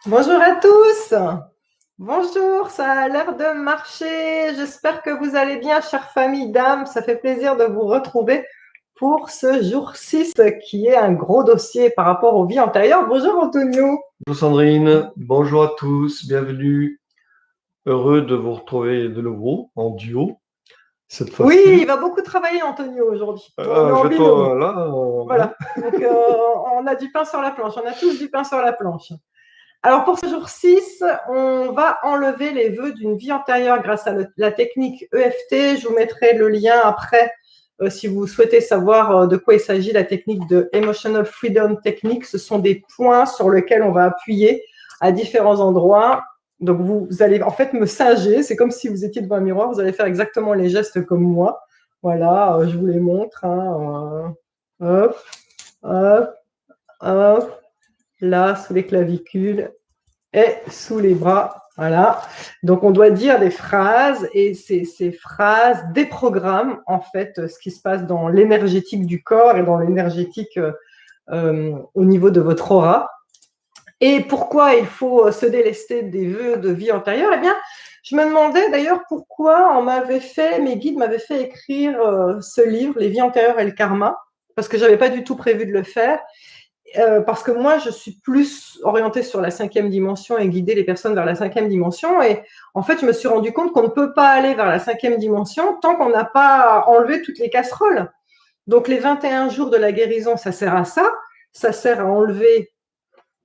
Bonjour à tous. Bonjour, ça a l'air de marcher. J'espère que vous allez bien, chère famille d'âmes. Ça fait plaisir de vous retrouver pour ce jour 6 qui est un gros dossier par rapport aux vies antérieures. Bonjour Antonio. Bonjour Sandrine, bonjour à tous, bienvenue. Heureux de vous retrouver de nouveau en duo cette Oui, fois-ci. il va beaucoup travailler Antonio aujourd'hui. On est en binôme. Là, Voilà. Donc on a du pain sur la planche. On a tous du pain sur la planche. Alors pour ce jour 6, on va enlever les vœux d'une vie antérieure grâce à la technique EFT. Je vous mettrai le lien après si vous souhaitez savoir de quoi il s'agit, la technique de Emotional Freedom Technique. Ce sont des points sur lesquels on va appuyer à différents endroits. Donc vous allez en fait me singer. C'est comme si vous étiez devant un miroir. Vous allez faire exactement les gestes comme moi. Voilà, je vous les montre. Hop, hop, hop. Là, sous les clavicules et sous les bras. Voilà. Donc, on doit dire des phrases et ces phrases déprogramment en fait ce qui se passe dans l'énergétique du corps et dans l'énergétique au niveau de votre aura. Et pourquoi il faut se délester des vœux de vie antérieure? Eh bien, je me demandais d'ailleurs pourquoi mes guides m'avaient fait écrire ce livre, Les vies antérieures et le karma, parce que je n'avais pas du tout prévu de le faire. Parce que moi, je suis plus orientée sur la 5e dimension et guider les personnes vers la 5e dimension. Et en fait, je me suis rendu compte qu'on ne peut pas aller vers la 5e dimension tant qu'on n'a pas enlevé toutes les casseroles. Donc, les 21 jours de la guérison, ça sert à ça. Ça sert à enlever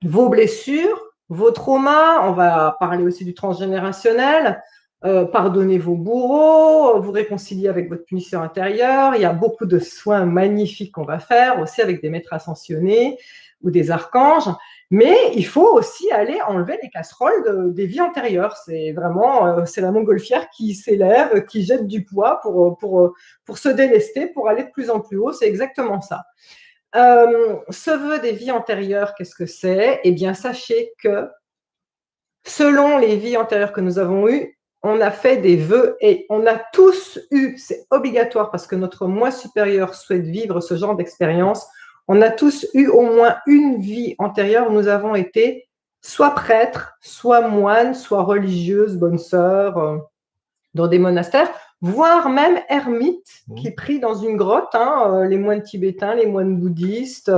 vos blessures, vos traumas. On va parler aussi du transgénérationnel. Pardonner vos bourreaux, vous réconcilier avec votre puissance intérieure. Il y a beaucoup de soins magnifiques qu'on va faire aussi avec des maîtres ascensionnés ou des archanges. Mais il faut aussi aller enlever les casseroles des vies antérieures. C'est vraiment c'est la montgolfière qui s'élève, qui jette du poids pour se délester, pour aller de plus en plus haut. C'est exactement ça. Ce vœu des vies antérieures, qu'est-ce que c'est? Eh bien, sachez que selon les vies antérieures que nous avons eues, on a fait des vœux et on a tous eu, c'est obligatoire parce que notre moi supérieur souhaite vivre ce genre d'expérience, on a tous eu au moins une vie antérieure où nous avons été soit prêtres, soit moines, soit religieuses, bonnes sœurs, dans des monastères, voire même ermites qui prient dans une grotte, les moines tibétains, les moines bouddhistes,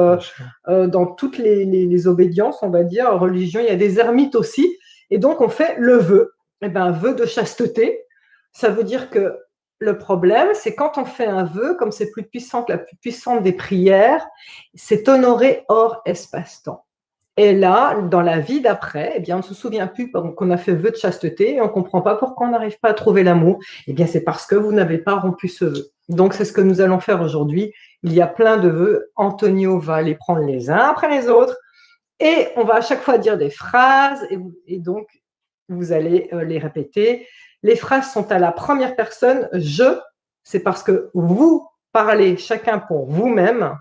dans toutes les obédiences, on va dire, religions, il y a des ermites aussi. Et donc, on fait le vœu. Eh bien, un vœu de chasteté, ça veut dire que le problème, c'est quand on fait un vœu, comme c'est plus puissant que la plus puissante des prières, c'est honoré hors espace-temps. Et là, dans la vie d'après, eh bien, on ne se souvient plus qu'on a fait vœu de chasteté et on ne comprend pas pourquoi on n'arrive pas à trouver l'amour. Eh bien, c'est parce que vous n'avez pas rompu ce vœu. Donc, c'est ce que nous allons faire aujourd'hui. Il y a plein de vœux. Antonio va les prendre les uns après les autres et on va à chaque fois dire des phrases et donc, vous allez les répéter. Les phrases sont à la première personne. Je, c'est parce que vous parlez chacun pour vous-même.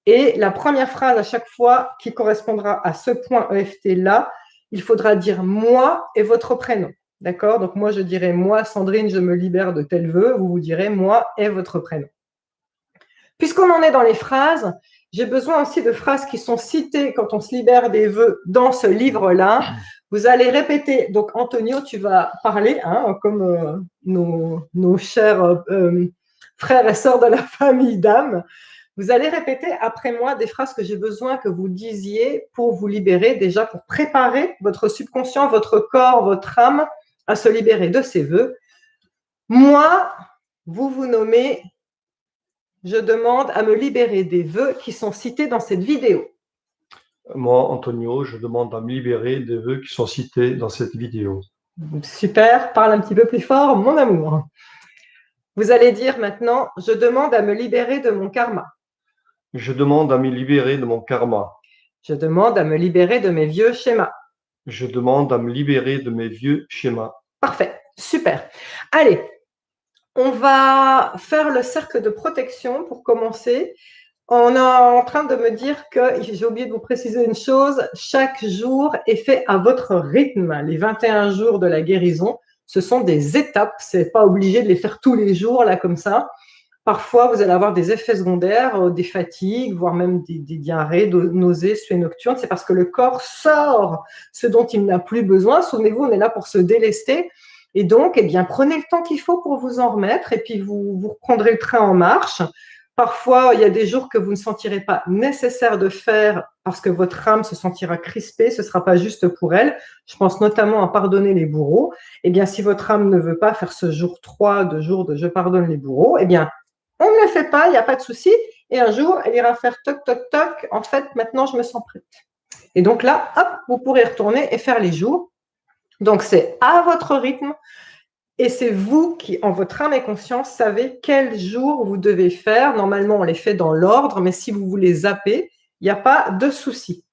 Et la première phrase à chaque fois qui correspondra à ce point EFT-là, il faudra dire moi et votre prénom. D'accord? Donc moi, je dirai moi, Sandrine, je me libère de tel vœu. Vous vous direz moi et votre prénom. Puisqu'on en est dans les phrases, j'ai besoin aussi de phrases qui sont citées quand on se libère des vœux dans ce livre-là. Vous allez répéter. Donc Antonio, tu vas parler comme nos chers frères et sœurs de la famille d'âme. Vous allez répéter après moi des phrases que j'ai besoin que vous disiez pour vous libérer, déjà pour préparer votre subconscient, votre corps, votre âme à se libérer de ces vœux. Moi, vous vous nommez, je demande à me libérer des vœux qui sont cités dans cette vidéo. Moi, Antonio, je demande à me libérer des vœux qui sont cités dans cette vidéo. Super, parle un petit peu plus fort, mon amour. Vous allez dire maintenant, je demande à me libérer de mon karma. Je demande à me libérer de mon karma. Je demande à me libérer de mes vieux schémas. Je demande à me libérer de mes vieux schémas. Parfait, super. Allez, on va faire le cercle de protection pour commencer. On est en train de me dire que, j'ai oublié de vous préciser une chose, chaque jour est fait à votre rythme. Les 21 jours de la guérison, ce sont des étapes. C'est pas obligé de les faire tous les jours, là, comme ça. Parfois, vous allez avoir des effets secondaires, des fatigues, voire même des diarrhées, nausées, suées nocturnes. C'est parce que le corps sort ce dont il n'a plus besoin. Souvenez-vous, on est là pour se délester. Et donc, eh bien, prenez le temps qu'il faut pour vous en remettre et puis vous reprendrez le train en marche. Parfois, il y a des jours que vous ne sentirez pas nécessaire de faire parce que votre âme se sentira crispée, ce ne sera pas juste pour elle. Je pense notamment à pardonner les bourreaux. Eh bien, si votre âme ne veut pas faire ce jour 3 de jour de je pardonne les bourreaux, eh bien, on ne le fait pas, il n'y a pas de souci. Et un jour, elle ira faire toc, toc, toc. En fait, maintenant, je me sens prête. Et donc là, hop, vous pourrez retourner et faire les jours. Donc, c'est à votre rythme. Et c'est vous qui, en votre âme et conscience, savez quel jour vous devez faire. Normalement, on les fait dans l'ordre, mais si vous voulez zapper, il n'y a pas de souci.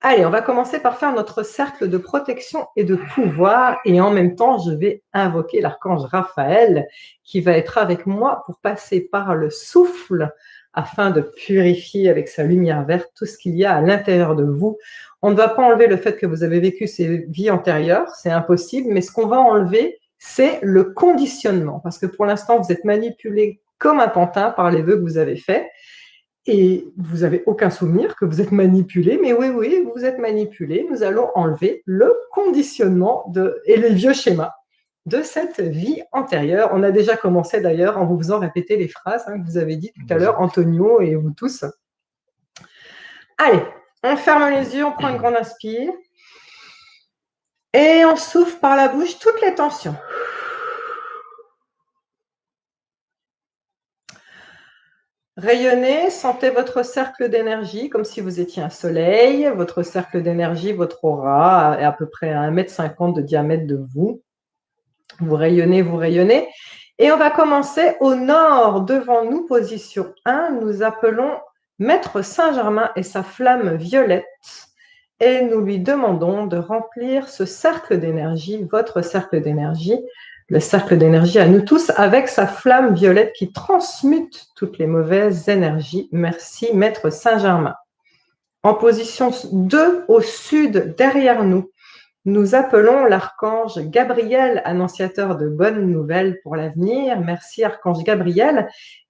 Allez, on va commencer par faire notre cercle de protection et de pouvoir. Et en même temps, je vais invoquer l'archange Raphaël qui va être avec moi pour passer par le souffle afin de purifier avec sa lumière verte tout ce qu'il y a à l'intérieur de vous. On ne va pas enlever le fait que vous avez vécu ces vies antérieures, c'est impossible, mais ce qu'on va enlever, c'est le conditionnement. Parce que pour l'instant, vous êtes manipulé comme un pantin par les vœux que vous avez faits. Et vous n'avez aucun souvenir que vous êtes manipulé, mais oui, oui, vous êtes manipulé. Nous allons enlever le conditionnement et les vieux schémas de cette vie antérieure. On a déjà commencé d'ailleurs en vous faisant répéter les phrases que vous avez dites tout à l'heure, Antonio et vous tous. Allez, on ferme les yeux, on prend une grande inspire et on souffle par la bouche toutes les tensions. Rayonnez, sentez votre cercle d'énergie comme si vous étiez un soleil. Votre cercle d'énergie, votre aura est à peu près à 1,50 m de diamètre de vous. Vous rayonnez, vous rayonnez. Et on va commencer au nord, devant nous, position 1. Nous appelons Maître Saint-Germain et sa flamme violette. Et nous lui demandons de remplir ce cercle d'énergie, votre cercle d'énergie, le cercle d'énergie à nous tous, avec sa flamme violette qui transmute toutes les mauvaises énergies. Merci, Maître Saint-Germain. En position 2, au sud, derrière nous, nous appelons l'archange Gabriel, annonciateur de bonnes nouvelles pour l'avenir. Merci, archange Gabriel.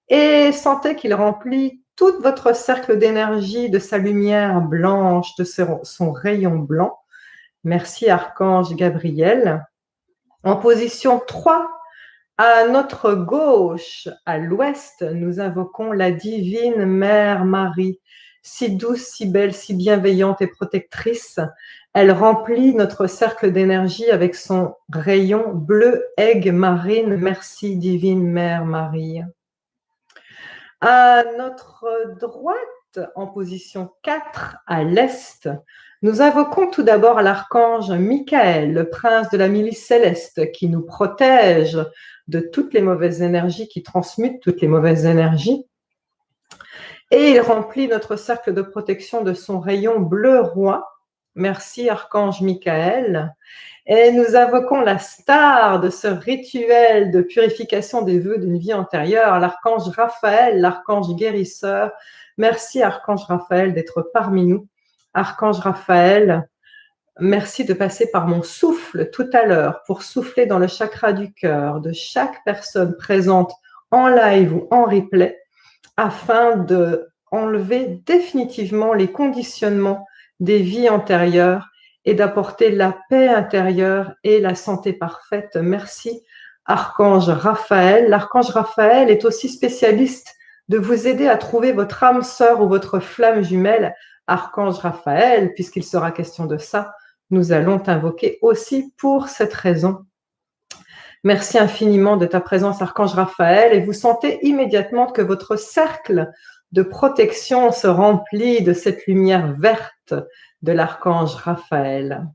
Et sentez qu'il remplit tout votre cercle d'énergie de sa lumière blanche, de son rayon blanc. Merci, archange Gabriel. En position 3, à notre gauche, à l'ouest, nous invoquons la divine Mère Marie, si douce, si belle, si bienveillante et protectrice. Elle remplit notre cercle d'énergie avec son rayon bleu aigue marine. Merci, divine Mère Marie. À notre droite, en position 4, à l'est, nous invoquons tout d'abord l'archange Michael, le prince de la milice céleste, qui nous protège de toutes les mauvaises énergies, qui transmute toutes les mauvaises énergies. Et il remplit notre cercle de protection de son rayon bleu roi. Merci, archange Michael. Et nous invoquons la star de ce rituel de purification des vœux d'une vie antérieure, l'archange Raphaël, l'archange guérisseur. Merci, archange Raphaël, d'être parmi nous. Archange Raphaël, merci de passer par mon souffle tout à l'heure pour souffler dans le chakra du cœur de chaque personne présente en live ou en replay afin de enlever définitivement les conditionnements des vies antérieures et d'apporter la paix intérieure et la santé parfaite. Merci, archange Raphaël. L'archange Raphaël est aussi spécialiste de vous aider à trouver votre âme sœur ou votre flamme jumelle. Archange Raphaël, puisqu'il sera question de ça, nous allons t'invoquer aussi pour cette raison. Merci infiniment de ta présence, archange Raphaël, et vous sentez immédiatement que votre cercle de protection se remplit de cette lumière verte de l'archange Raphaël.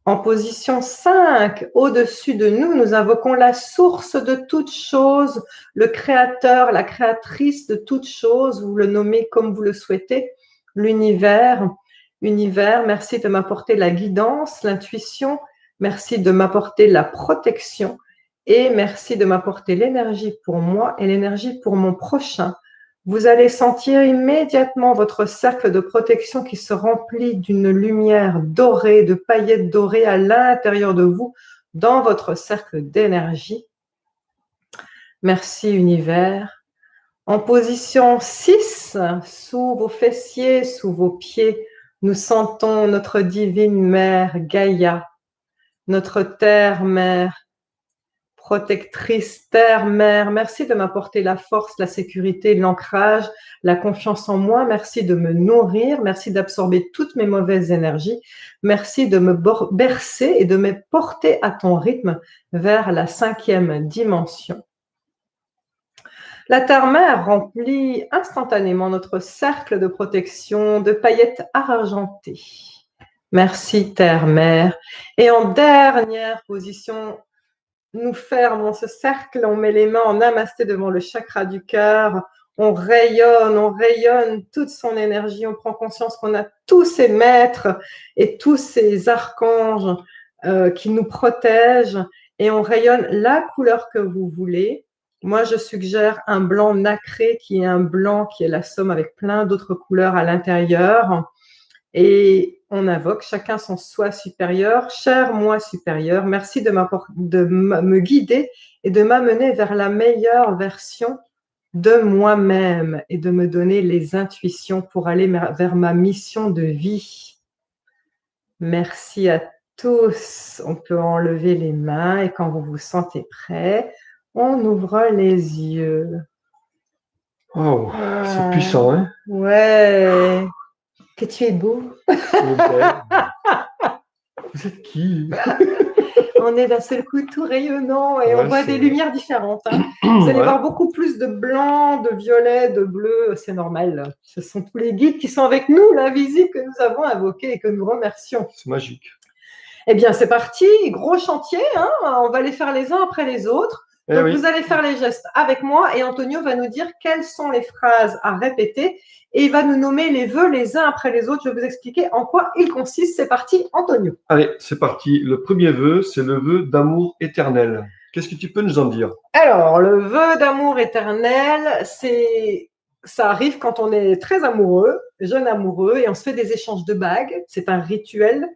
En position 5, au-dessus de nous, nous invoquons la source de toutes choses, le créateur, la créatrice de toutes choses, vous le nommez comme vous le souhaitez, l'univers. Univers, merci de m'apporter la guidance, l'intuition, merci de m'apporter la protection et merci de m'apporter l'énergie pour moi et l'énergie pour mon prochain. Vous allez sentir immédiatement votre cercle de protection qui se remplit d'une lumière dorée, de paillettes dorées à l'intérieur de vous, dans votre cercle d'énergie. Merci univers. En position 6, sous vos fessiers, sous vos pieds, nous sentons notre divine mère Gaïa, notre terre-mère, protectrice, terre-mère. Merci de m'apporter la force, la sécurité, l'ancrage, la confiance en moi. Merci de me nourrir. Merci d'absorber toutes mes mauvaises énergies. Merci de me bercer et de me porter à ton rythme vers la 5e dimension. La terre-mère remplit instantanément notre cercle de protection de paillettes argentées. Merci terre-mère. Et en dernière position, nous fermons ce cercle, on met les mains en namasté devant le chakra du cœur, on rayonne toute son énergie, on prend conscience qu'on a tous ces maîtres et tous ces archanges qui nous protègent et on rayonne la couleur que vous voulez. Moi, je suggère un blanc nacré qui est un blanc qui est la somme avec plein d'autres couleurs à l'intérieur. Et on invoque chacun son soi supérieur, cher moi supérieur, merci de me guider et de m'amener vers la meilleure version de moi-même et de me donner les intuitions pour aller vers ma mission de vie. Merci à tous. On peut enlever les mains et quand vous vous sentez prêts, on ouvre les yeux. Oh, c'est puissant, hein? Ouais. Que tu es beau. Vous êtes qui? On est d'un seul coup tout rayonnant et on voit des lumières différentes. Hein. Vous allez voir beaucoup plus de blanc, de violet, de bleu, c'est normal. Ce sont tous les guides qui sont avec nous, l'invisible que nous avons invoqué et que nous remercions. C'est magique. Eh bien, c'est parti, gros chantier. Hein. On va les faire les uns après les autres. Donc, vous allez faire les gestes avec moi et Antonio va nous dire quelles sont les phrases à répéter et il va nous nommer les vœux les uns après les autres. Je vais vous expliquer en quoi ils consistent. C'est parti, Antonio. Allez, c'est parti. Le premier vœu, c'est le vœu d'amour éternel. Qu'est-ce que tu peux nous en dire? Alors, le vœu d'amour éternel, ça arrive quand on est très amoureux, jeune amoureux, et on se fait des échanges de bagues. C'est un rituel.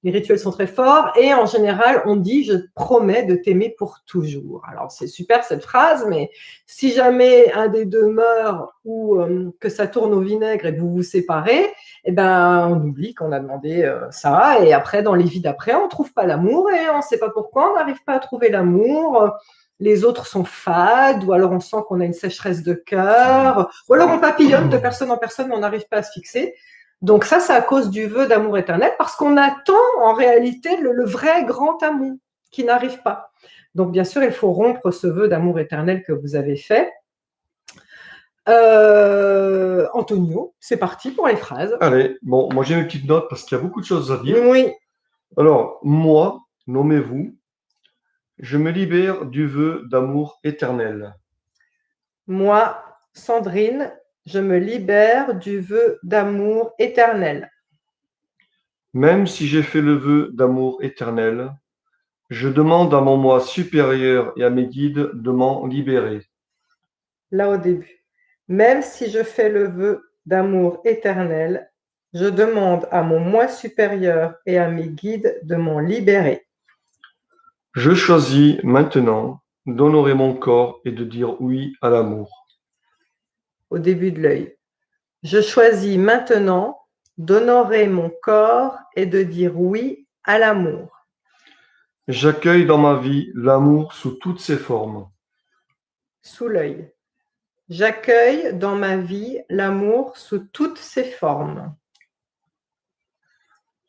Les rituels sont très forts et en général, on dit « je promets de t'aimer pour toujours ». Alors, c'est super cette phrase, mais si jamais un des deux meurt ou que ça tourne au vinaigre et que vous vous séparez, eh ben, on oublie qu'on a demandé ça et après, dans les vies d'après, on ne trouve pas l'amour et on ne sait pas pourquoi, on n'arrive pas à trouver l'amour. Les autres sont fades, ou alors on sent qu'on a une sécheresse de cœur, ou alors on papillonne de personne en personne, mais on n'arrive pas à se fixer. Donc ça, c'est à cause du vœu d'amour éternel, parce qu'on attend en réalité le vrai grand amour qui n'arrive pas. Donc bien sûr, il faut rompre ce vœu d'amour éternel que vous avez fait. Antonio, c'est parti pour les phrases. Allez, bon, moi j'ai mes petites notes parce qu'il y a beaucoup de choses à dire. Oui. Alors, moi, nommez-vous, je me libère du vœu d'amour éternel. Moi, Sandrine, je me libère du vœu d'amour éternel. Même si j'ai fait le vœu d'amour éternel, je demande à mon moi supérieur et à mes guides de m'en libérer. Là au début. Même si je fais le vœu d'amour éternel, je demande à mon moi supérieur et à mes guides de m'en libérer. Je choisis maintenant d'honorer mon corps et de dire oui à l'amour. Au début de l'œil. Je choisis maintenant d'honorer mon corps et de dire oui à l'amour. J'accueille dans ma vie l'amour sous toutes ses formes. Sous l'œil. J'accueille dans ma vie l'amour sous toutes ses formes.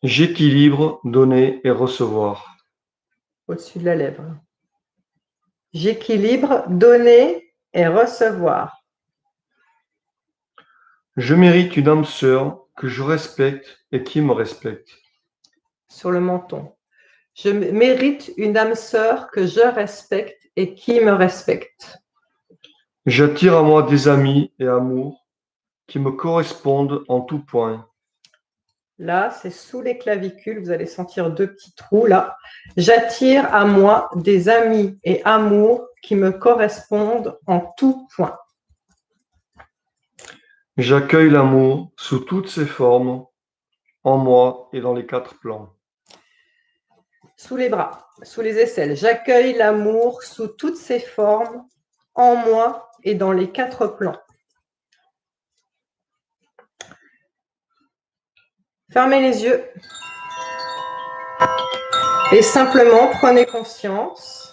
J'équilibre donner et recevoir. Au-dessus de la lèvre. J'équilibre donner et recevoir. Je mérite une âme sœur que je respecte et qui me respecte. Sur le menton. Je mérite une âme sœur que je respecte et qui me respecte. J'attire à moi des amis et amours qui me correspondent en tout point. Là, c'est sous les clavicules, vous allez sentir deux petits trous là. J'attire à moi des amis et amours qui me correspondent en tout point. J'accueille l'amour sous toutes ses formes, en moi et dans les quatre plans. Sous les bras, sous les aisselles. J'accueille l'amour sous toutes ses formes, en moi et dans les quatre plans. Fermez les yeux et simplement prenez conscience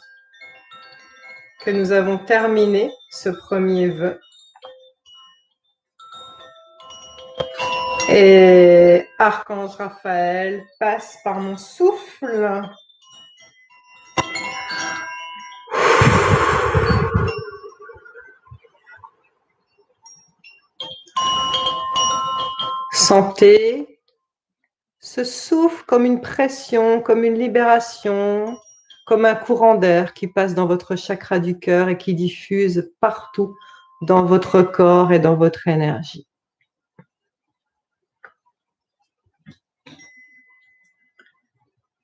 que nous avons terminé ce premier vœu. Et Archange Raphaël passe par mon souffle. Sentez ce souffle comme une pression, comme une libération, comme un courant d'air qui passe dans votre chakra du cœur et qui diffuse partout dans votre corps et dans votre énergie.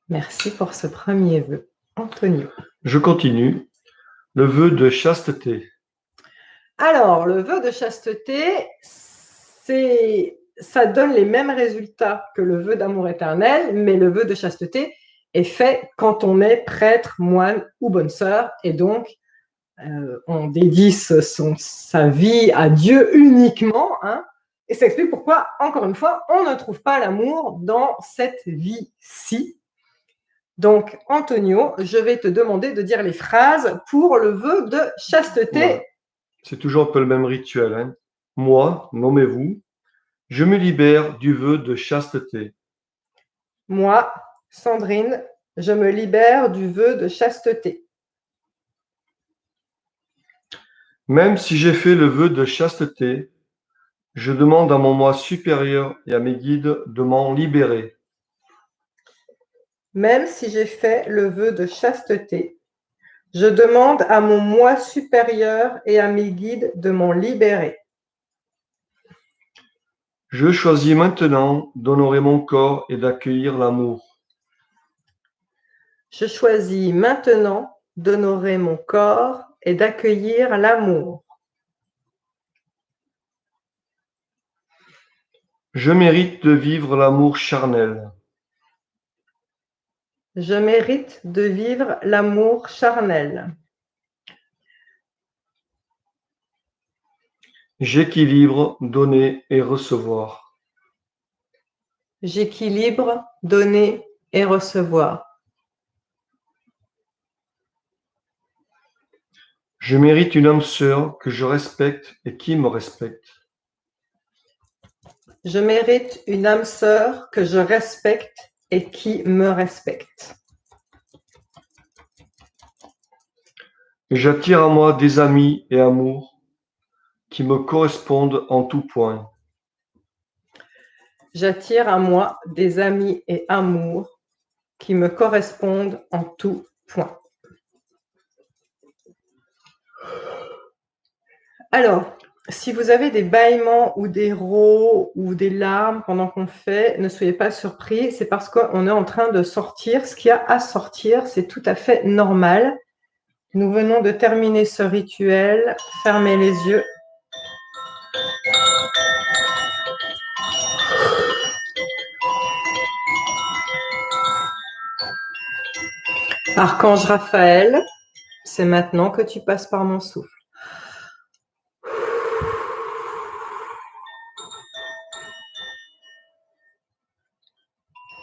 Merci pour ce premier vœu. Antonio. Je continue. Le vœu de chasteté. Alors, le vœu de chasteté, ça donne les mêmes résultats que le vœu d'amour éternel, mais le vœu de chasteté est fait quand on est prêtre, moine ou bonne sœur, et donc on dédie sa vie à Dieu uniquement, hein, et ça explique pourquoi, encore une fois, on ne trouve pas l'amour dans cette vie-ci. Donc, Antonio, je vais te demander de dire les phrases pour le vœu de chasteté. Voilà. C'est toujours un peu le même rituel. Hein. Moi, nommez-vous, je me libère du vœu de chasteté. Moi, Sandrine, je me libère du vœu de chasteté. Même si j'ai fait le vœu de chasteté, je demande à mon moi supérieur et à mes guides de m'en libérer. Même si j'ai fait le vœu de chasteté, je demande à mon moi supérieur et à mes guides de m'en libérer. Je choisis maintenant d'honorer mon corps et d'accueillir l'amour. Je choisis maintenant d'honorer mon corps et d'accueillir l'amour. Je mérite de vivre l'amour charnel. Je mérite de vivre l'amour charnel. J'équilibre donner et recevoir. J'équilibre donner et recevoir. Je mérite une âme sœur que je respecte et qui me respecte. Je mérite une âme sœur que je respecte et qui me respecte. J'attire à moi des amis et amours qui me correspondent en tout point. J'attire à moi des amis et amours qui me correspondent en tout point. Alors, si vous avez des bâillements ou des rots ou des larmes pendant qu'on fait, ne soyez pas surpris, c'est parce qu'on est en train de sortir ce qu'il y a à sortir, c'est tout à fait normal. Nous venons de terminer ce rituel, fermez les yeux. Archange Raphaël, c'est maintenant que tu passes par mon souffle.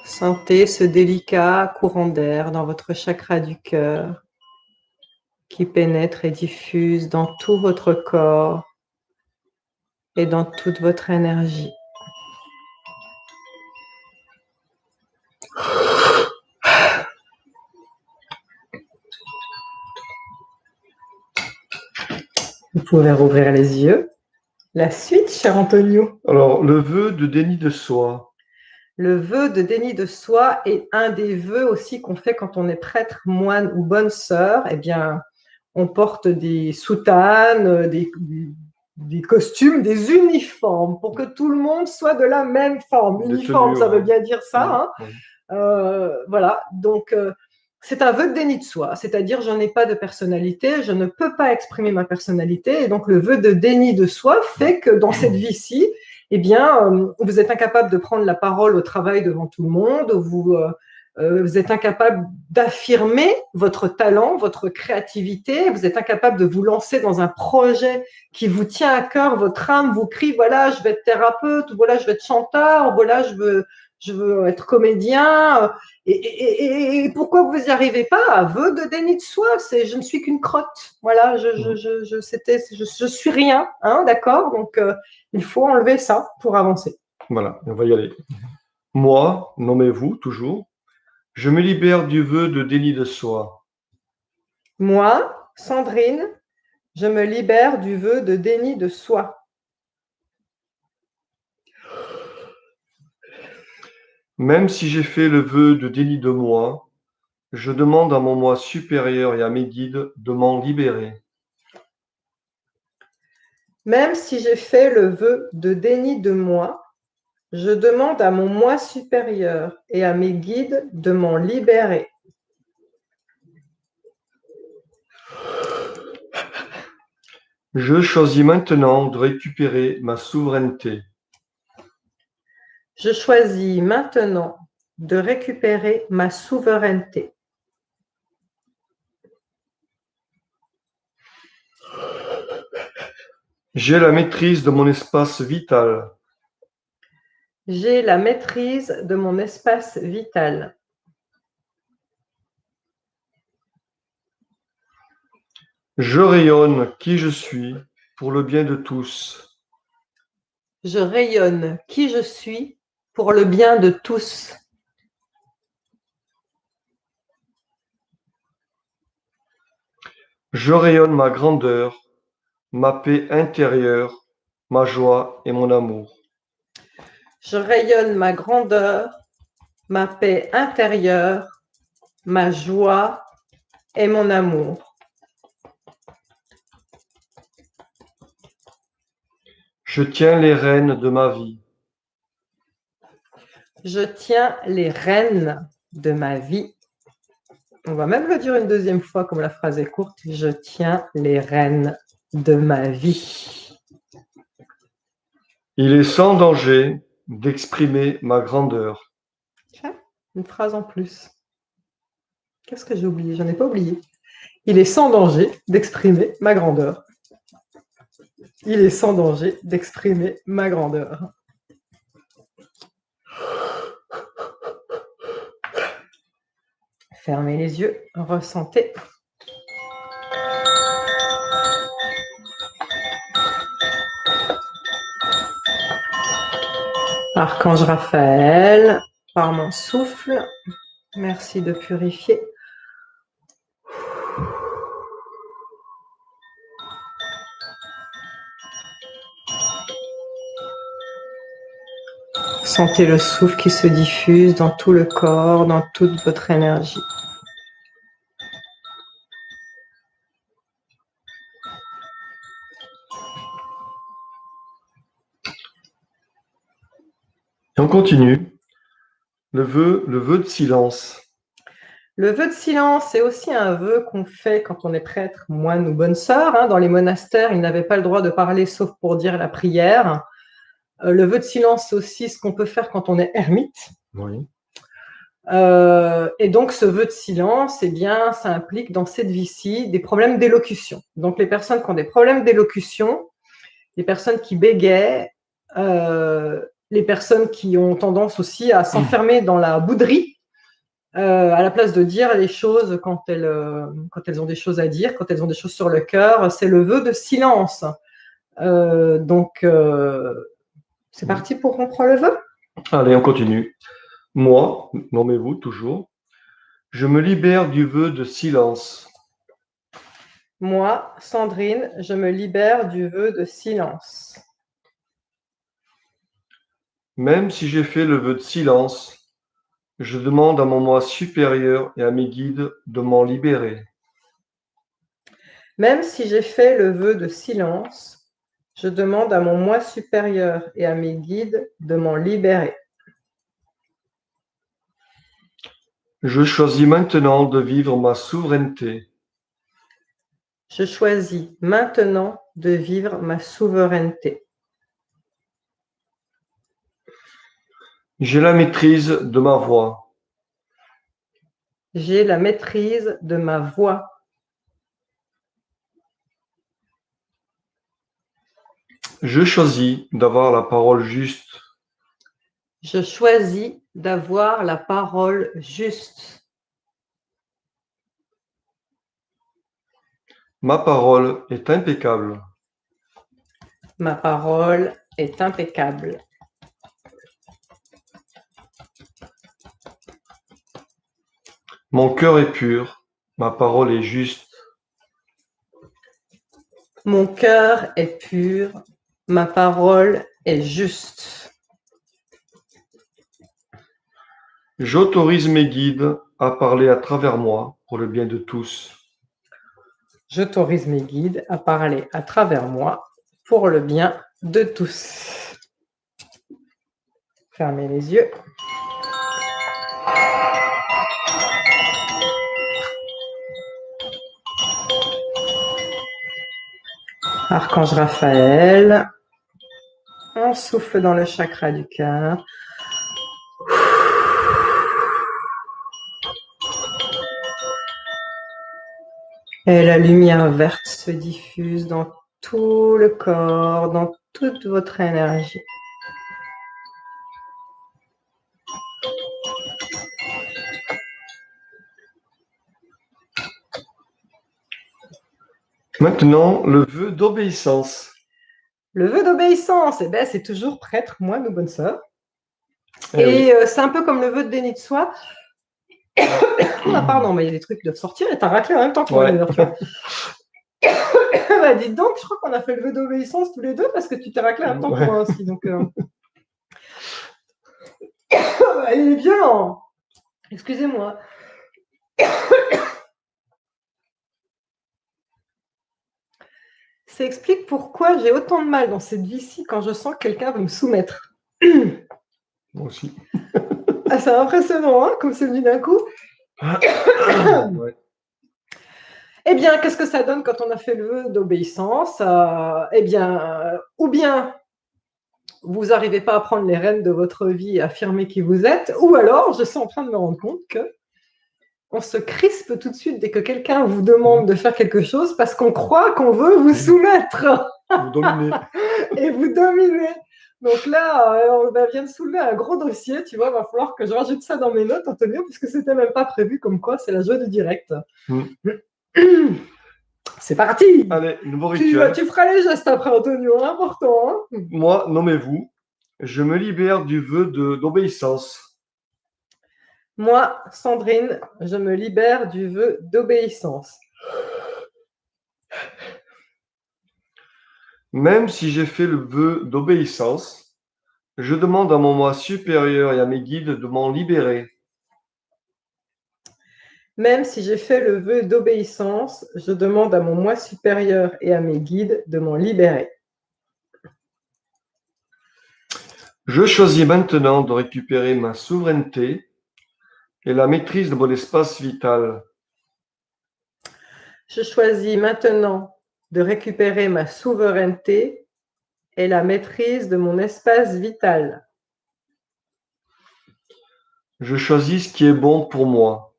Sentez ce délicat courant d'air dans votre chakra du cœur qui pénètre et diffuse dans tout votre corps et dans toute votre énergie. Vous pouvez rouvrir les yeux. La suite, cher Antonio. Alors, le vœu de déni de soi. Le vœu de déni de soi est un des vœux aussi qu'on fait quand on est prêtre, moine ou bonne sœur. Eh bien, on porte des soutanes, des costumes, des uniformes pour que tout le monde soit de la même forme. Uniforme, ça veut bien dire ça. Oui, hein. Voilà, donc c'est un vœu de déni de soi, c'est-à-dire je n'ai pas de personnalité, je ne peux pas exprimer ma personnalité, et donc le vœu de déni de soi fait que dans cette vie-ci, eh bien, vous êtes incapable de prendre la parole au travail devant tout le monde, vous êtes incapable d'affirmer votre talent, votre créativité, vous êtes incapable de vous lancer dans un projet qui vous tient à cœur, votre âme vous crie, voilà, je vais être thérapeute, voilà, je vais être chanteur, voilà, je veux je veux être comédien. Et pourquoi vous n'y arrivez pas? Aveu de déni de soi, c'est je ne suis qu'une crotte. Voilà, je suis rien, hein, d'accord? Donc, il faut enlever ça pour avancer. Voilà, on va y aller. Moi, nommez-vous toujours, je me libère du vœu de déni de soi. Moi, Sandrine, je me libère du vœu de déni de soi. Même si j'ai fait le vœu de déni de moi, je demande à mon moi supérieur et à mes guides de m'en libérer. Même si j'ai fait le vœu de déni de moi, je demande à mon moi supérieur et à mes guides de m'en libérer. Je choisis maintenant de récupérer ma souveraineté. Je choisis maintenant de récupérer ma souveraineté. J'ai la maîtrise de mon espace vital. J'ai la maîtrise de mon espace vital. Je rayonne qui je suis pour le bien de tous. Je rayonne qui je suis pour le bien de tous. Je rayonne ma grandeur, ma paix intérieure, ma joie et mon amour. Je rayonne ma grandeur, ma paix intérieure, ma joie et mon amour. Je tiens les rênes de ma vie. Je tiens les rênes de ma vie. On va même le dire une deuxième fois, comme la phrase est courte. Je tiens les rênes de ma vie. Il est sans danger d'exprimer ma grandeur. Tiens, une phrase en plus. Qu'est-ce que j'ai oublié? J'en ai pas oublié. Il est sans danger d'exprimer ma grandeur. Il est sans danger d'exprimer ma grandeur. Fermez les yeux, ressentez. Archange Raphaël, par mon souffle, merci de purifier. Sentez le souffle qui se diffuse dans tout le corps, dans toute votre énergie. Et on continue. Le vœu de silence. Le vœu de silence, c'est aussi un vœu qu'on fait quand on est prêtre, moine ou bonne sœur. Dans les monastères, ils n'avaient pas le droit de parler sauf pour dire la prière. Le vœu de silence, c'est aussi ce qu'on peut faire quand on est ermite. Oui. Et donc, ce vœu de silence, eh bien, ça implique dans cette vie-ci des problèmes d'élocution. Donc, les personnes qui ont des problèmes d'élocution, les personnes qui bégayent, les personnes qui ont tendance aussi à s'enfermer dans la bouderie, à la place de dire les choses quand elles ont des choses à dire, quand elles ont des choses sur le cœur, c'est le vœu de silence. Donc, c'est parti pour rompre le vœu. Allez, on continue. Moi, nommez-vous toujours, je me libère du vœu de silence. Moi, Sandrine, je me libère du vœu de silence. Même si j'ai fait le vœu de silence, je demande à mon moi supérieur et à mes guides de m'en libérer. Même si j'ai fait le vœu de silence, je demande à mon moi supérieur et à mes guides de m'en libérer. Je choisis maintenant de vivre ma souveraineté. Je choisis maintenant de vivre ma souveraineté. J'ai la maîtrise de ma voix. J'ai la maîtrise de ma voix. Je choisis d'avoir la parole juste. Je choisis d'avoir la parole juste. Ma parole est impeccable. Ma parole est impeccable. Mon cœur est pur. Ma parole est juste. Mon cœur est pur. Ma parole est juste. J'autorise mes guides à parler à travers moi pour le bien de tous. J'autorise mes guides à parler à travers moi pour le bien de tous. Fermez les yeux. Archange Raphaël, on souffle dans le chakra du cœur. Et la lumière verte se diffuse dans tout le corps, dans toute votre énergie. Maintenant, le vœu d'obéissance. Le vœu d'obéissance, eh ben, c'est toujours prêtre, moine ou bonne sœur. Eh Et oui. c'est un peu comme le vœu de déni de soi. Ah, pardon, mais il y a des trucs qui doivent sortir et t'as raclé en même temps que moi, Ouais. d'ailleurs, tu vois. Bah, dites donc, je crois qu'on a fait le vœu d'obéissance tous les deux parce que tu t'es raclé en même temps que Ouais. moi aussi. Donc, il est violent. Excusez-moi. Ça explique pourquoi j'ai autant de mal dans cette vie-ci quand je sens que quelqu'un veut me soumettre. Moi aussi. Ah, c'est impressionnant, hein, comme c'est venu d'un coup. Ouais. Eh bien, qu'est-ce que ça donne quand on a fait le vœu d'obéissance? Eh bien, ou bien vous n'arrivez pas à prendre les rênes de votre vie et affirmer qui vous êtes, ou alors je suis en train de me rendre compte que on se crispe tout de suite dès que quelqu'un vous demande de faire quelque chose parce qu'on croit qu'on veut vous soumettre. Vous dominez. Et vous dominer. Donc là, on vient de soulever un gros dossier, tu vois, il va falloir que je rajoute ça dans mes notes, Antonio, puisque c'était même pas prévu, comme quoi c'est la joie du direct. C'est parti. Allez, nouveau Tu rituel. feras les gestes après, Antonio, important. Hein. Moi, nommez-vous. Je me libère du vœu d'obéissance. Moi, Sandrine, je me libère du vœu d'obéissance. Même si j'ai fait le vœu d'obéissance, je demande à mon moi supérieur et à mes guides de m'en libérer. Même si j'ai fait le vœu d'obéissance, je demande à mon moi supérieur et à mes guides de m'en libérer. Je choisis maintenant de récupérer ma souveraineté et la maîtrise de mon espace vital. Je choisis maintenant de récupérer ma souveraineté et la maîtrise de mon espace vital. Je choisis ce qui est bon pour moi.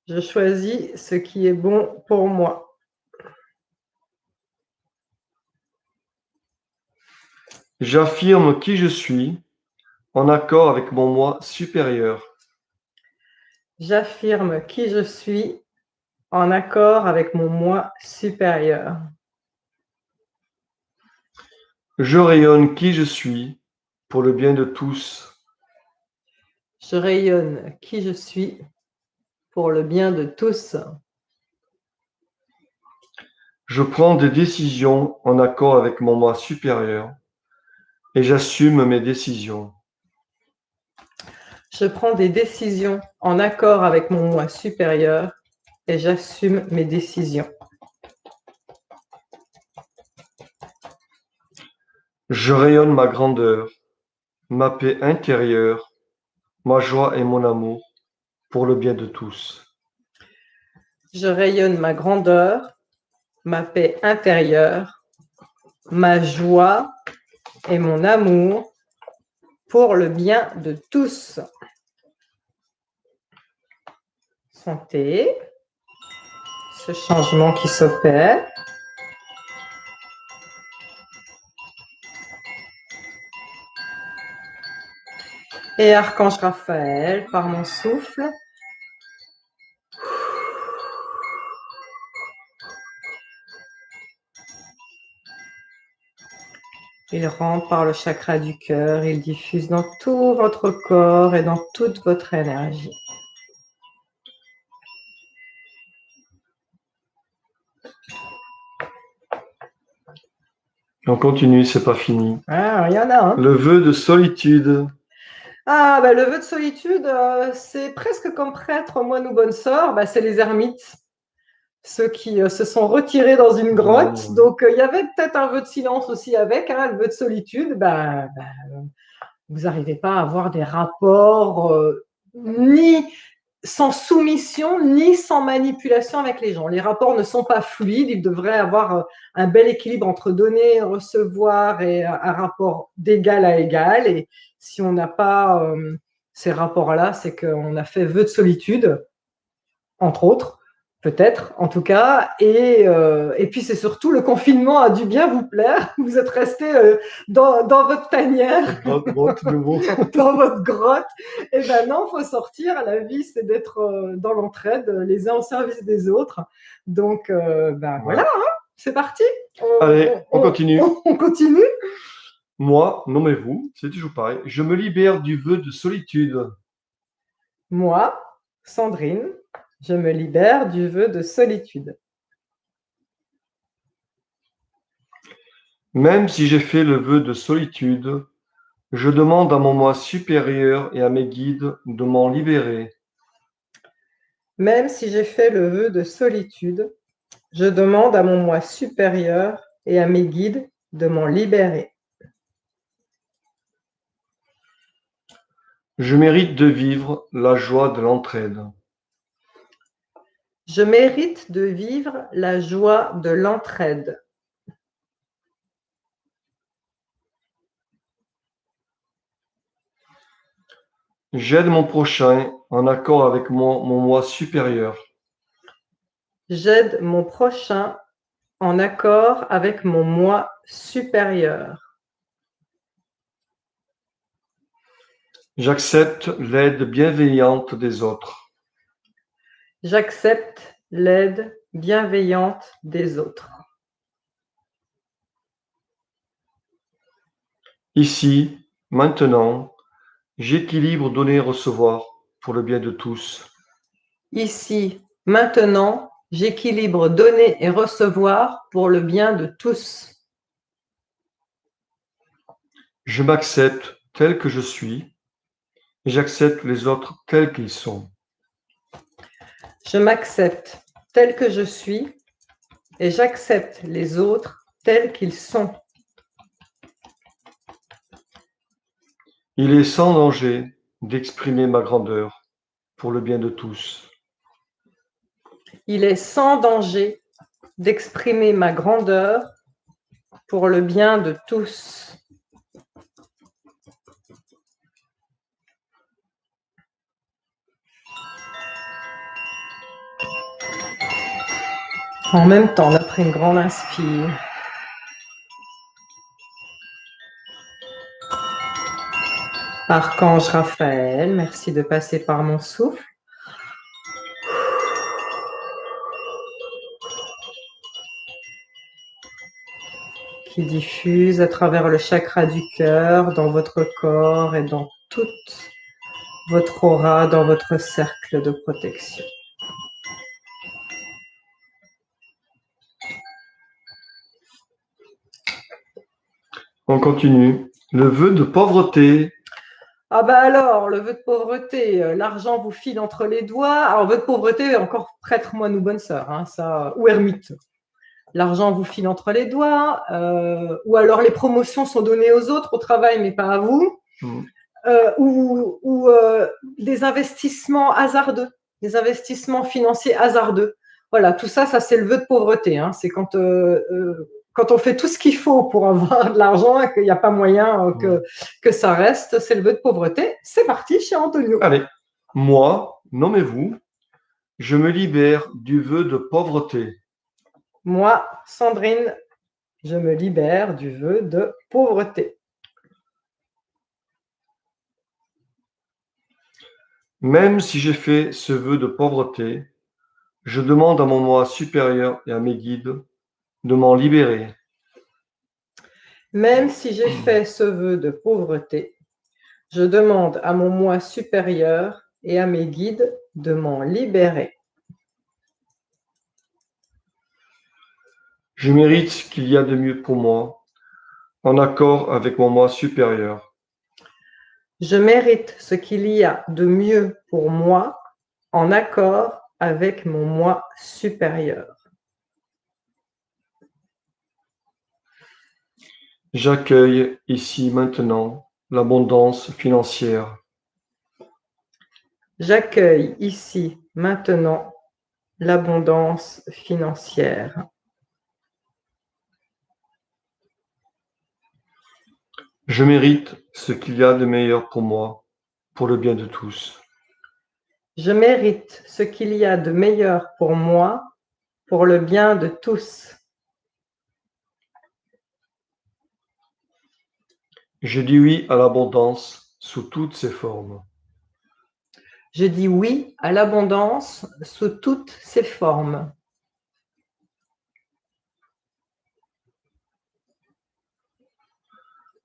Je choisis ce qui est bon pour moi. J'affirme qui je suis en accord avec mon moi supérieur. J'affirme qui je suis en accord avec mon moi supérieur. Je rayonne qui je suis pour le bien de tous. Je rayonne qui je suis pour le bien de tous. Je prends des décisions en accord avec mon moi supérieur et j'assume mes décisions. Je prends des décisions en accord avec mon moi supérieur et j'assume mes décisions. Je rayonne ma grandeur, ma paix intérieure, ma joie et mon amour pour le bien de tous. Je rayonne ma grandeur, ma paix intérieure, ma joie et mon amour pour le bien de tous. Sentez ce changement qui s'opère. Et Archange Raphaël, par mon souffle, il rentre par le chakra du cœur, il diffuse dans tout votre corps et dans toute votre énergie. On continue, c'est pas fini. Ah, il y en a un. Le vœu de solitude. Ah, bah, le vœu de solitude, c'est presque comme prêtre, moine ou bonne sœur, bah, c'est les ermites, ceux qui se sont retirés dans une grotte. Donc, il y avait peut-être un vœu de silence aussi avec, hein, le vœu de solitude. Vous n'arrivez pas à avoir des rapports ni sans soumission, ni sans manipulation avec les gens. Les rapports ne sont pas fluides, il devrait avoir un bel équilibre entre donner, recevoir et un rapport d'égal à égal. Et si on n'a pas ces rapports-là, c'est qu'on a fait vœu de solitude, entre autres, peut-être, en tout cas. Et puis, c'est surtout le confinement a dû bien vous plaire. Vous êtes resté dans votre tanière, dans votre grotte. Et ben non, il faut sortir. La vie, c'est d'être dans l'entraide, les uns au service des autres. Donc, voilà, hein, c'est parti. Allez, on continue. On continue. Moi, nommez-vous, c'est toujours pareil. Je me libère du vœu de solitude. Moi, Sandrine, je me libère du vœu de solitude. Même si j'ai fait le vœu de solitude, je demande à mon moi supérieur et à mes guides de m'en libérer. Même si j'ai fait le vœu de solitude, je demande à mon moi supérieur et à mes guides de m'en libérer. Je mérite de vivre la joie de l'entraide. Je mérite de vivre la joie de l'entraide. J'aide mon prochain en accord avec mon moi supérieur. J'aide mon prochain en accord avec mon moi supérieur. J'accepte l'aide bienveillante des autres. J'accepte l'aide bienveillante des autres. Ici, maintenant, j'équilibre donner-recevoir pour le bien de tous. Ici, maintenant, j'équilibre donner et recevoir pour le bien de tous. Je m'accepte tel que je suis et j'accepte les autres tels qu'ils sont. Je m'accepte tel que je suis et j'accepte les autres tels qu'ils sont. Il est sans danger d'exprimer ma grandeur pour le bien de tous. Il est sans danger d'exprimer ma grandeur pour le bien de tous. En même temps, après une grande inspire, Archange Raphaël, merci de passer par mon souffle. Qui diffuse à travers le chakra du cœur, dans votre corps et dans toute votre aura, dans votre cercle de protection. On continue. Le vœu de pauvreté. Ah bah alors, le vœu de pauvreté, l'argent vous file entre les doigts. Alors, vœu de pauvreté, encore prêtre, moine ou bonne sœur, hein, ça, ou ermite. L'argent vous file entre les doigts, ou alors les promotions sont données aux autres au travail, mais pas à vous, ou des investissements hasardeux, des investissements financiers hasardeux. Voilà, tout ça, ça c'est le vœu de pauvreté. Hein. C'est quand on fait tout ce qu'il faut pour avoir de l'argent et qu'il n'y a pas moyen que ça reste, c'est le vœu de pauvreté. C'est parti chez Antonio. Allez, moi, nommez-vous, je me libère du vœu de pauvreté. Moi, Sandrine, je me libère du vœu de pauvreté. Même si j'ai fait ce vœu de pauvreté, je demande à mon moi supérieur et à mes guides de m'en libérer. Même si j'ai fait ce vœu de pauvreté, je demande à mon moi supérieur et à mes guides de m'en libérer. Je mérite ce qu'il y a de mieux pour moi, en accord avec mon moi supérieur. Je mérite ce qu'il y a de mieux pour moi en accord avec mon moi supérieur. J'accueille ici maintenant l'abondance financière. J'accueille ici maintenant l'abondance financière. Je mérite ce qu'il y a de meilleur pour moi, pour le bien de tous. Je mérite ce qu'il y a de meilleur pour moi, pour le bien de tous. Je dis oui à l'abondance sous toutes ses formes. Je dis oui à l'abondance sous toutes ses formes.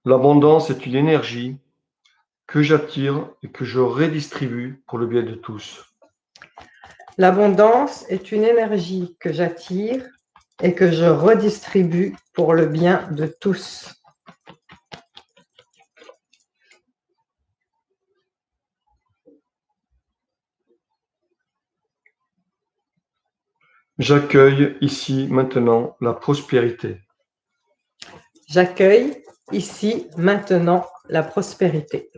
L'abondance est une énergie que j'attire et que je redistribue pour le bien de tous. L'abondance est une énergie que j'attire et que je redistribue pour le bien de tous. J'accueille ici maintenant la prospérité. J'accueille ici maintenant la prospérité.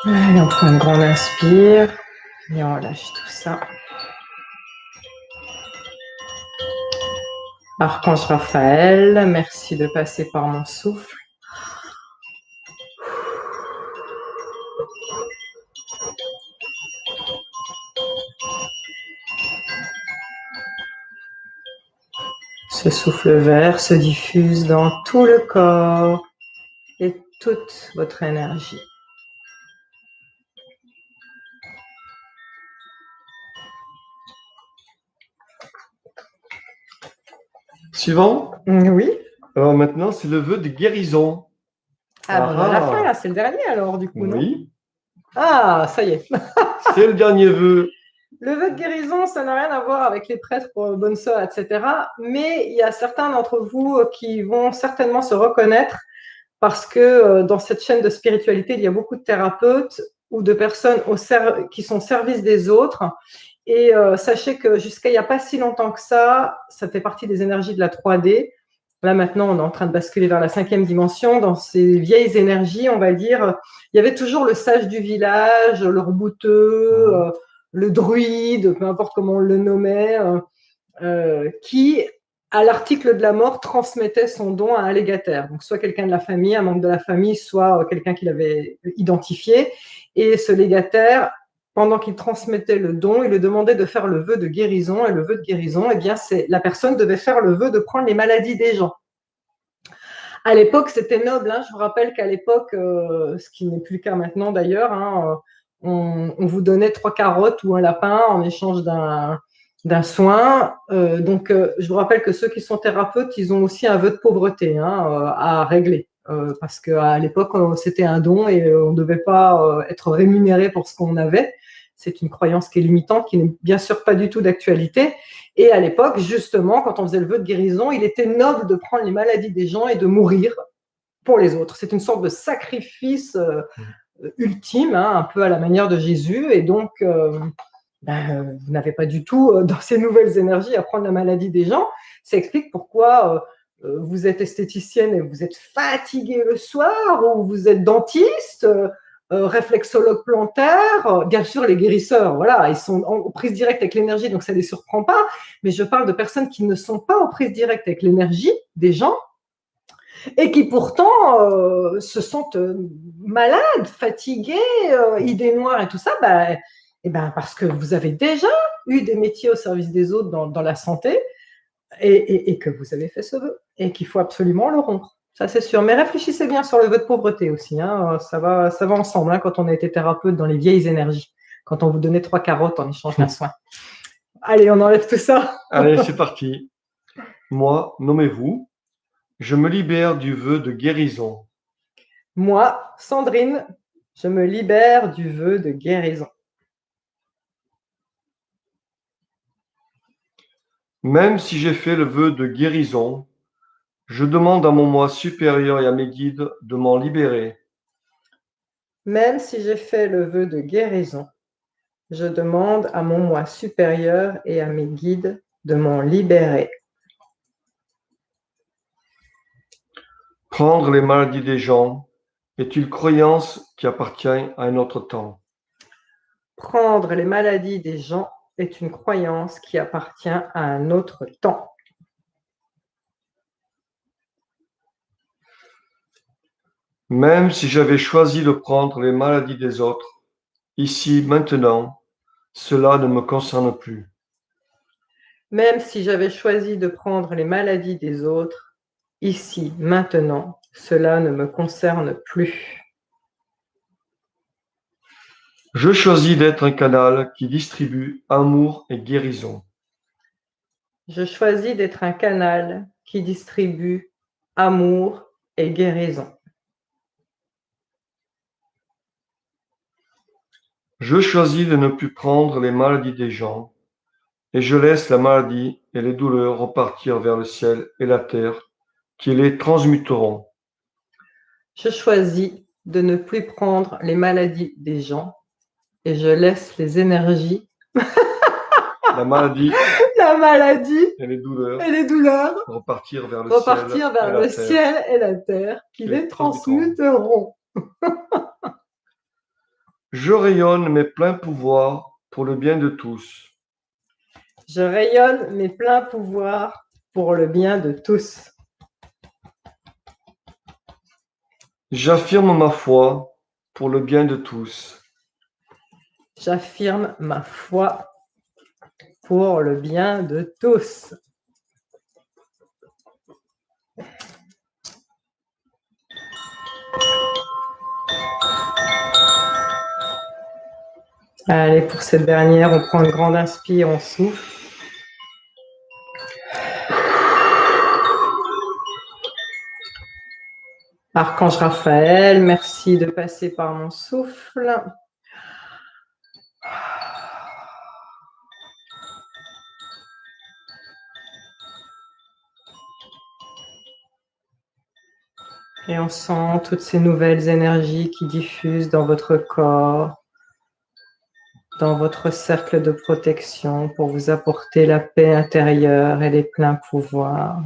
Allez, on prend une grande inspire et on lâche tout ça. Archange Raphaël, merci de passer par mon souffle. Ce souffle vert se diffuse dans tout le corps et toute votre énergie. Suivant. Oui. Alors maintenant, c'est le vœu de guérison. Ah, ben on est à la fin là, c'est le dernier alors du coup, non? Oui, Ah, ça y est. c'est le dernier vœu. Le vœu de guérison, ça n'a rien à voir avec les prêtres pour bonne sœur, etc. Mais il y a certains d'entre vous qui vont certainement se reconnaître parce que dans cette chaîne de spiritualité, il y a beaucoup de thérapeutes ou de personnes qui sont au service des autres. Et sachez que jusqu'à il n'y a pas si longtemps que ça fait partie des énergies de la 3D. Là, maintenant, on est en train de basculer vers la 5e dimension. Dans ces vieilles énergies, on va dire, il y avait toujours le sage du village, le rebouteux, le druide, peu importe comment on le nommait, qui, à l'article de la mort, transmettait son don à un légataire. Donc, soit quelqu'un de la famille, un membre de la famille, soit quelqu'un qu'il avait identifié. Et ce légataire, pendant qu'il transmettait le don, il lui demandait de faire le vœu de guérison. Et le vœu de guérison, eh bien, la personne devait faire le vœu de prendre les maladies des gens. À l'époque, c'était noble. Je vous rappelle qu'à l'époque, ce qui n'est plus le cas maintenant d'ailleurs, on vous donnait 3 carottes ou un lapin en échange d'un soin. Donc, je vous rappelle que ceux qui sont thérapeutes, ils ont aussi un vœu de pauvreté à régler. Parce qu'à l'époque, c'était un don et on ne devait pas être rémunéré pour ce qu'on avait. C'est une croyance qui est limitante, qui n'est bien sûr pas du tout d'actualité. Et à l'époque, justement, quand on faisait le vœu de guérison, il était noble de prendre les maladies des gens et de mourir pour les autres. C'est une sorte de sacrifice ultime, un peu à la manière de Jésus. Et donc, vous n'avez pas du tout, dans ces nouvelles énergies, à prendre la maladie des gens. Ça explique pourquoi vous êtes esthéticienne et vous êtes fatiguée le soir, ou vous êtes dentiste, réflexologue plantaire. Bien sûr, les guérisseurs, voilà, ils sont en prise directe avec l'énergie, donc ça ne les surprend pas. Mais je parle de personnes qui ne sont pas en prise directe avec l'énergie des gens et qui pourtant se sentent malades, fatiguées, idées noires et tout ça. Eh bien, parce que vous avez déjà eu des métiers au service des autres dans la santé et que vous avez fait ce vœu et qu'il faut absolument le rompre. Ça, c'est sûr. Mais réfléchissez bien sur le vœu de pauvreté aussi. Hein. Ça va ensemble hein, quand on a été thérapeute dans les vieilles énergies, quand on vous donnait 3 carottes en échange d'un soin. Allez, on enlève tout ça. Allez, c'est parti. Moi, nommez-vous. Je me libère du vœu de guérison. Moi, Sandrine, je me libère du vœu de guérison. Même si j'ai fait le vœu de guérison, je demande à mon moi supérieur et à mes guides de m'en libérer. Même si j'ai fait le vœu de guérison, je demande à mon moi supérieur et à mes guides de m'en libérer. Prendre les maladies des gens est une croyance qui appartient à un autre temps. Prendre les maladies des gens est une croyance qui appartient à un autre temps. Même si j'avais choisi de prendre les maladies des autres, ici, maintenant, cela ne me concerne plus. Même si j'avais choisi de prendre les maladies des autres, ici, maintenant, cela ne me concerne plus. Je choisis d'être un canal qui distribue amour et guérison. Je choisis d'être un canal qui distribue amour et guérison. Je choisis de ne plus prendre les maladies des gens et je laisse la maladie et les douleurs repartir vers le ciel et la terre qui les transmuteront. Je choisis de ne plus prendre les maladies des gens et je laisse les énergies, La maladie la maladie et les douleurs et les douleurs repartir vers le repartir ciel vers et la le terre ciel et la terre qui qui les transmuteront. transmuteront. Je rayonne mes pleins pouvoirs pour le bien de tous. Je rayonne mes pleins pouvoirs pour le bien de tous. J'affirme ma foi pour le bien de tous. J'affirme ma foi pour le bien de tous. Allez, pour cette dernière, on prend une grande inspire, on souffle. Archange Raphaël, merci de passer par mon souffle. Et on sent toutes ces nouvelles énergies qui diffusent dans votre corps, dans votre cercle de protection pour vous apporter la paix intérieure et les pleins pouvoirs.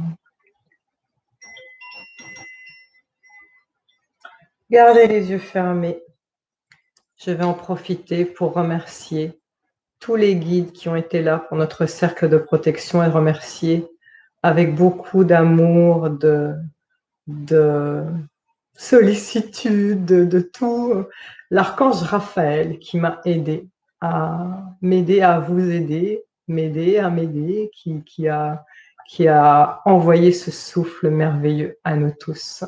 Gardez les yeux fermés. Je vais en profiter pour remercier tous les guides qui ont été là pour notre cercle de protection et remercier avec beaucoup d'amour, de sollicitude, de tout, l'archange Raphaël qui m'a aidé à m'aider à vous aider, m'aider à m'aider, qui a envoyé ce souffle merveilleux à nous tous.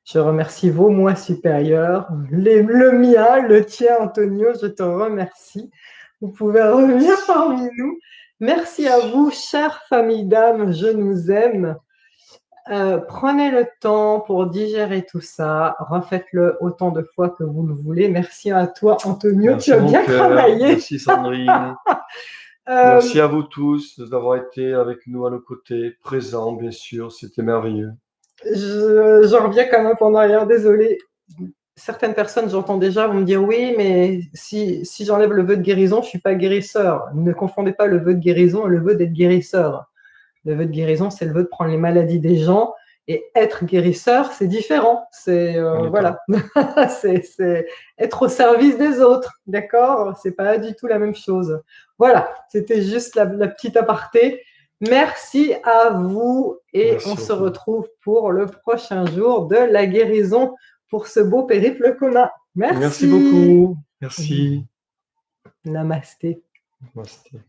Je remercie vos moi supérieurs, le mien, le tien, Antonio, je te remercie. Vous pouvez revenir parmi nous. Merci à vous, chère famille d'âme, je nous aime. Prenez le temps pour digérer tout ça. Refaites-le autant de fois que vous le voulez. Merci à toi, Antonio. Merci tu as bien travaillé. Merci Sandrine. Merci à vous tous d'avoir été avec nous à nos côtés, présents bien sûr, c'était merveilleux. J'en reviens quand même en arrière, désolée. Certaines personnes, j'entends déjà, vont me dire oui, mais si j'enlève le vœu de guérison, je ne suis pas guérisseur. Ne confondez pas le vœu de guérison et le vœu d'être guérisseur. Le vœu de guérison, c'est le vœu de prendre les maladies des gens, et être guérisseur, c'est différent. C'est voilà, c'est être au service des autres, d'accord? C'est pas du tout la même chose. Voilà, c'était juste la petite aparté. Merci à vous et Merci on se beaucoup. retrouve pour le prochain jour de la guérison pour ce beau périple commun. Merci. Merci beaucoup. Merci. Namasté. Namasté.